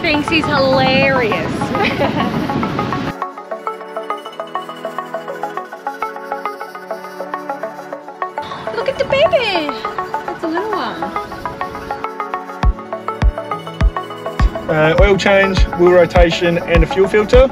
thinks he's hilarious. Look at the baby. That's a little one. Oil change, wheel rotation and a fuel filter.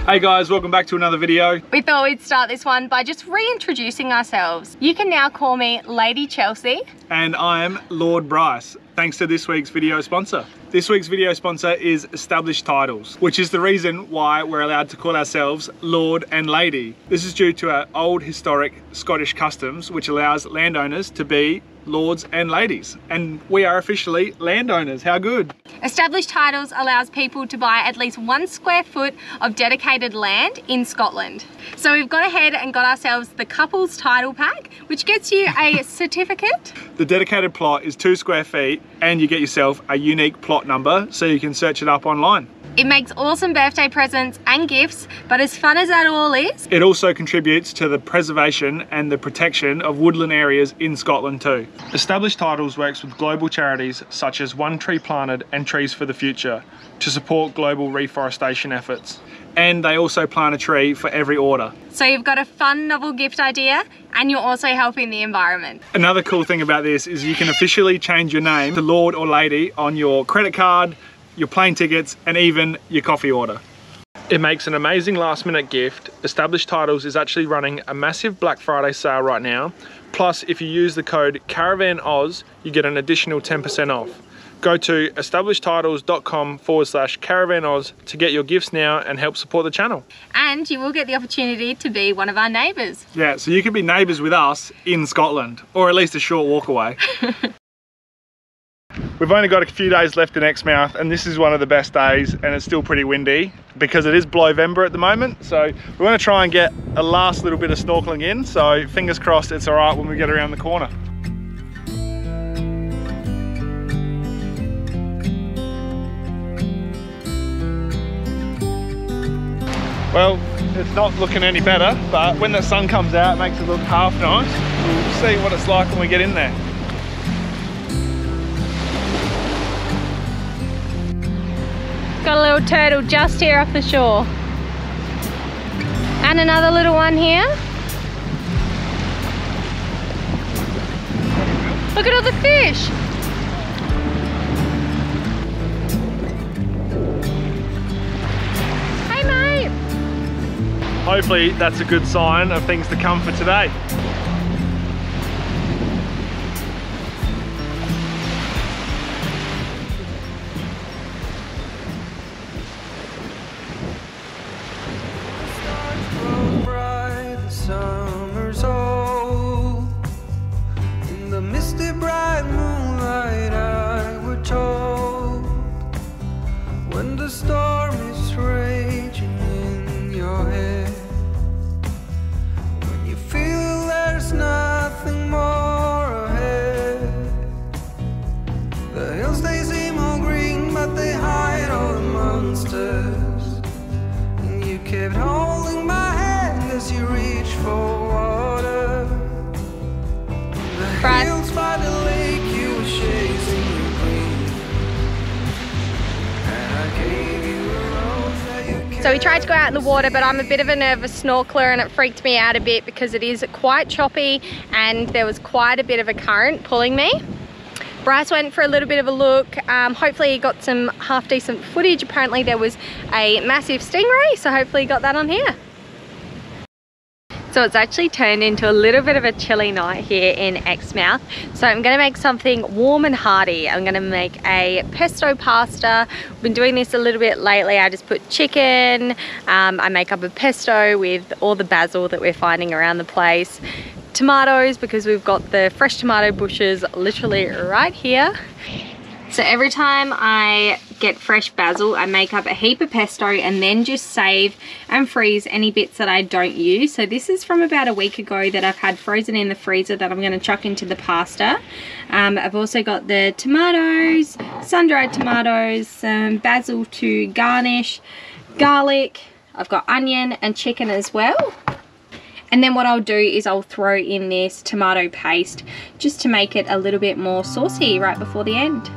Hey guys, welcome back to another video. We thought we'd start this one by just reintroducing ourselves. You can now call me Lady Chelsea. And I'm Lord Bryce, thanks to this week's video sponsor. This week's video sponsor is Established Titles, which is the reason why we're allowed to call ourselves Lord and Lady. This is due to our old historic Scottish customs, which allows landowners to be lords and ladies, and we are officially landowners. How good? Established Titles allows people to buy at least 1 square foot of dedicated land in Scotland. So we've gone ahead and got ourselves the couple's title pack, which gets you a certificate. The dedicated plot is 2 square feet and you get yourself a unique plot number so you can search it up online. It makes awesome birthday presents and gifts, but as fun as that all is, it also contributes to the preservation and the protection of woodland areas in Scotland too. Established Titles works with global charities such as One Tree Planted and Trees for the Future to support global reforestation efforts. And they also plant a tree for every order. So you've got a fun novel gift idea and you're also helping the environment. Another cool thing about this is you can officially change your name to Lord or Lady on your credit card, your plane tickets, and even your coffee order. It makes an amazing last minute gift. Established Titles is actually running a massive Black Friday sale right now. Plus, if you use the code CaravanOz, you get an additional 10% off. Go to establishedtitles.com/CaravanOz to get your gifts now and help support the channel. And you will get the opportunity to be one of our neighbours. Yeah, so you can be neighbours with us in Scotland, or at least a short walk away. We've only got a few days left in Exmouth, and this is one of the best days, and it's still pretty windy because it is Blowvember at the moment. So we want to try and get a last little bit of snorkeling in, so fingers crossed it's all right when we get around the corner. Well, it's not looking any better, but when the sun comes out, it makes it look half nice. We'll see what it's like when we get in there. Got a little turtle just here off the shore. And another little one here. Look at all the fish. Hey mate. Hopefully that's a good sign of things to come for today. Summer's old. In the misty bright moonlight I were told, when the storm is raging in your head, when you feel there's nothing more ahead, the hills they seem all green but they hide all the monsters, and you kept holding my hand as you reach for water. The hills by the lake you were chasing your queen, and I gave you a rose that you kept. So we tried to go out in the water, but I'm a bit of a nervous snorkeler and it freaked me out a bit because it is quite choppy and there was quite a bit of a current pulling me. Bryce went for a little bit of a look. Hopefully he got some half decent footage. Apparently there was a massive stingray, so hopefully he got that on here. So it's actually turned into a little bit of a chilly night here in Exmouth. So I'm gonna make something warm and hearty. I'm gonna make a pesto pasta. I've been doing this a little bit lately. I just put chicken, I make up a pesto with all the basil that we're finding around the place. Tomatoes, because we've got the fresh tomato bushes literally right here. So every time I get fresh basil, I make up a heap of pesto and then just save and freeze any bits that I don't use. So this is from about a week ago that I've had frozen in the freezer that I'm going to chuck into the pasta. I've also got the tomatoes, sun-dried tomatoes, some basil to garnish, garlic, I've got onion and chicken as well. And then what I'll do is I'll throw in this tomato paste just to make it a little bit more saucy right before the end.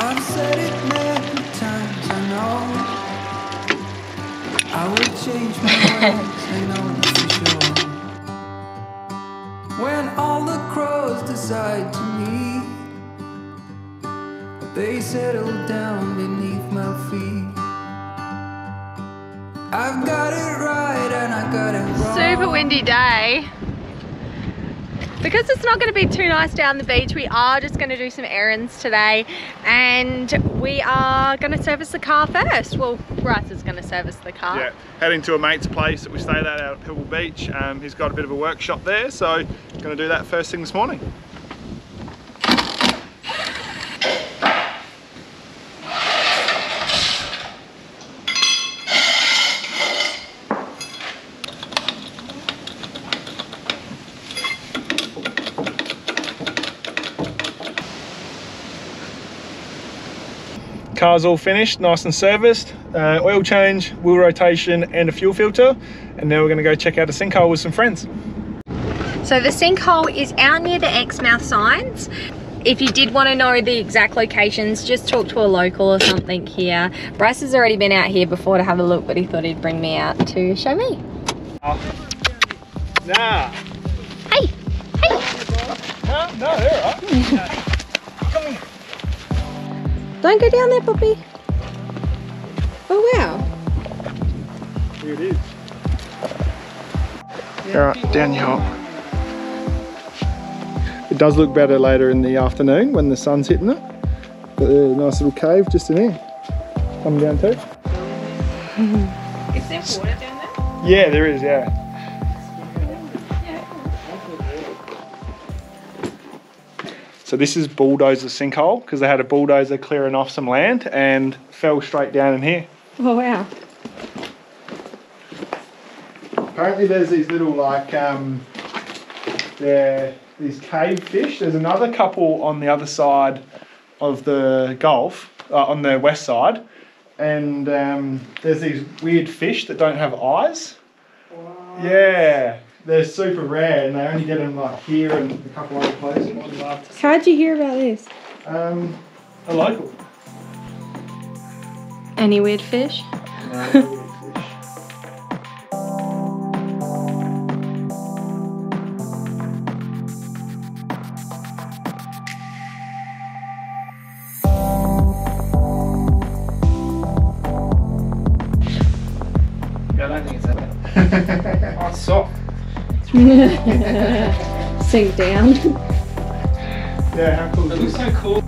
I've said it many times, I know I would change my ways, I know for sure. When all the crows decide to meet, they settle down beneath my feet. I've got it right and I got it wrong. Super windy day. Because it's not going to be too nice down the beach, we are just going to do some errands today, and we are going to service the car first. Well, Bryce is going to service the car. Yeah, heading to a mate's place that we stayed at out at Pebble Beach. He's got a bit of a workshop there, so going to do that first thing this morning. Car's all finished, nice and serviced, oil change, wheel rotation and a fuel filter, and now we're going to go check out a sinkhole with some friends. So the sinkhole is out near the Exmouth signs. If you did want to know the exact locations, just talk to a local or something here. Bryce has already been out here before to have a look, but he thought he'd bring me out to show me. Nah. Hey! Hey! No, they're all right. Come here. Don't go down there, puppy. Oh wow. Here it is. Alright, down you hop. It does look better later in the afternoon when the sun's hitting it. Got a nice little cave just in here. Coming down too. Is there water down there? Yeah, there is, yeah. So this is Bulldozer's sinkhole, because they had a bulldozer clearing off some land and fell straight down in here. Oh wow. Apparently there's these little these cave fish. There's another couple on the other side of the Gulf, on the west side, and there's these weird fish that don't have eyes. Wow. Yeah, they're super rare and they only get them like here and a couple other places. How'd you hear about this? A local. Any weird fish? No, weird fish. I don't think it's that bad. Oh, it's soft. Sink down. Yeah, how cool It is looks this? so cool.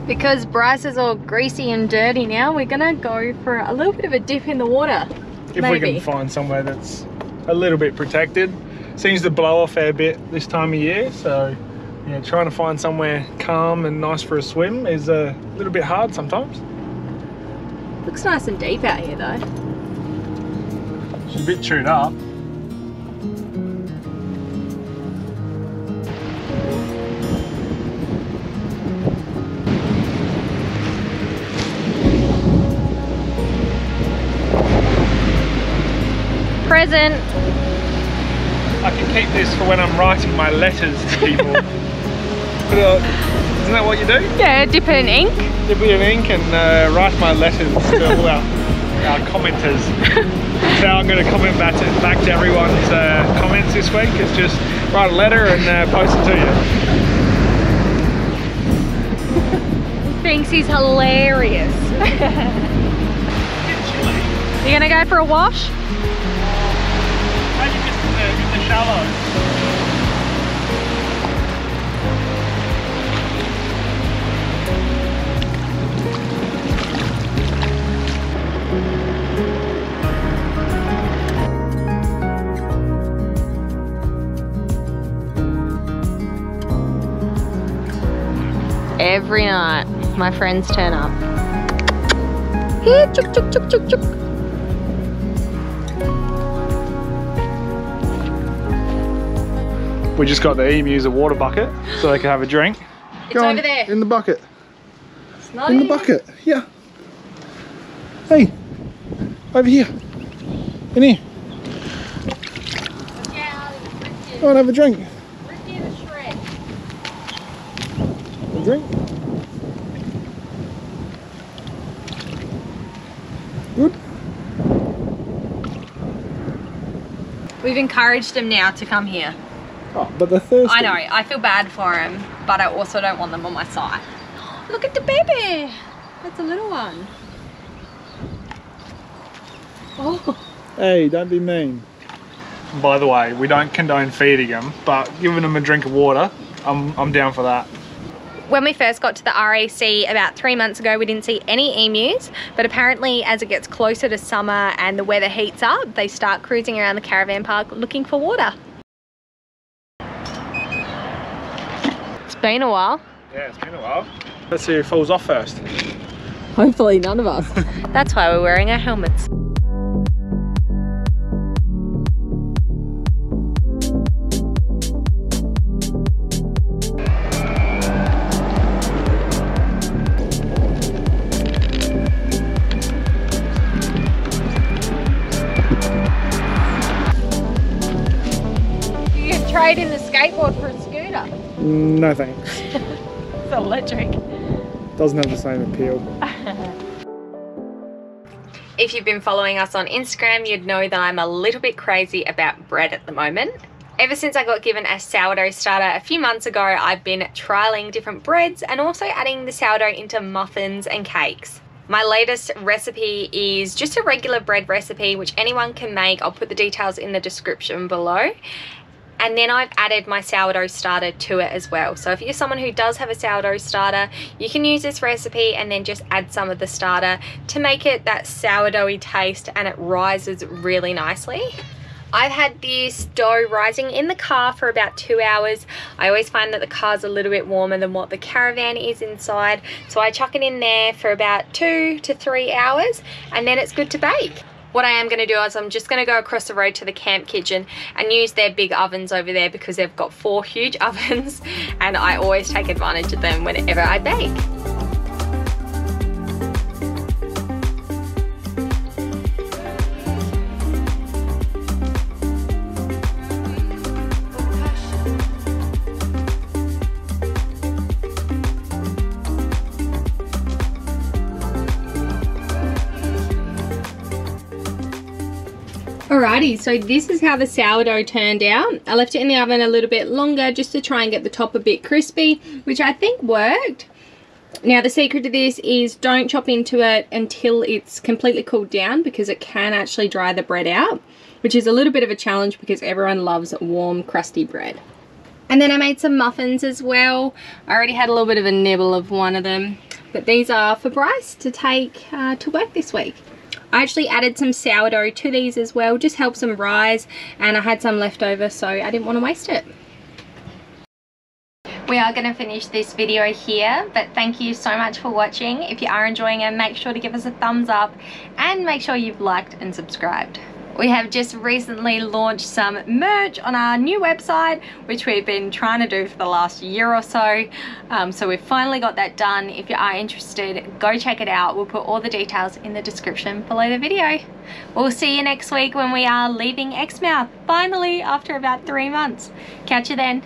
Because Bryce is all greasy and dirty now, we're gonna go for a little bit of a dip in the water. If we can find somewhere that's a little bit protected. Seems to blow a fair bit this time of year, so yeah, trying to find somewhere calm and nice for a swim is a little bit hard sometimes. Looks nice and deep out here though. It's a bit chewed up. Present. I can keep this for when I'm writing my letters to people. Isn't that what you do? Yeah, dip it in ink. Dip it in ink and write my letters to all our commenters. So I'm going to comment back to everyone's comments this week. It's just write a letter and post it to you. Thinks he's hilarious. You gonna go for a wash? Maybe just in the shallows. Every night, my friends turn up. Here, chuk chuk chuk chuk chuk. We just got the emus a water bucket so they can have a drink. It's over there. In the bucket. Not in the bucket. Yeah. Hey, over here. In here. Go and have a drink. A drink. Good. We've encouraged them now to come here. Oh, but they're thirsty. I know, I feel bad for them, but I also don't want them on my side. Look at the baby. That's a little one. Oh. Hey, don't be mean. By the way, we don't condone feeding them, but giving them a drink of water, I'm down for that. When we first got to the RAC about 3 months ago, we didn't see any emus, but apparently as it gets closer to summer and the weather heats up, they start cruising around the caravan park looking for water. It's been a while. Yeah, it's been a while. Let's see who falls off first. Hopefully none of us. That's why we're wearing our helmets. Trade in the skateboard for a scooter. No thanks. It's electric. Doesn't have the same appeal. If you've been following us on Instagram, you'd know that I'm a little bit crazy about bread at the moment. Ever since I got given a sourdough starter a few months ago, I've been trialing different breads and also adding the sourdough into muffins and cakes. My latest recipe is just a regular bread recipe, which anyone can make. I'll put the details in the description below. And then I've added my sourdough starter to it as well. So if you're someone who does have a sourdough starter, you can use this recipe and then just add some of the starter to make it that sourdoughy taste, and it rises really nicely. I've had this dough rising in the car for about 2 hours. I always find that the car's a little bit warmer than what the Caravan is inside. So I chuck it in there for about 2 to 3 hours and then it's good to bake. What I am going to do is I'm just going to go across the road to the camp kitchen and use their big ovens over there because they've got 4 huge ovens and I always take advantage of them whenever I bake. Alrighty, so this is how the sourdough turned out. I left it in the oven a little bit longer just to try and get the top a bit crispy, which I think worked. Now the secret to this is don't chop into it until it's completely cooled down because it can actually dry the bread out, which is a little bit of a challenge because everyone loves warm, crusty bread. And then I made some muffins as well. I already had a little bit of a nibble of one of them, but these are for Bryce to take to work this week. I actually added some sourdough to these as well, just helps them rise, and I had some left over so I didn't want to waste it. We are going to finish this video here, but thank you so much for watching. If you are enjoying it, make sure to give us a thumbs up and make sure you've liked and subscribed. We have just recently launched some merch on our new website, which we've been trying to do for the last year or so. So we've finally got that done. If you are interested, go check it out. We'll put all the details in the description below the video. We'll see you next week when we are leaving Exmouth, finally, after about 3 months. Catch you then.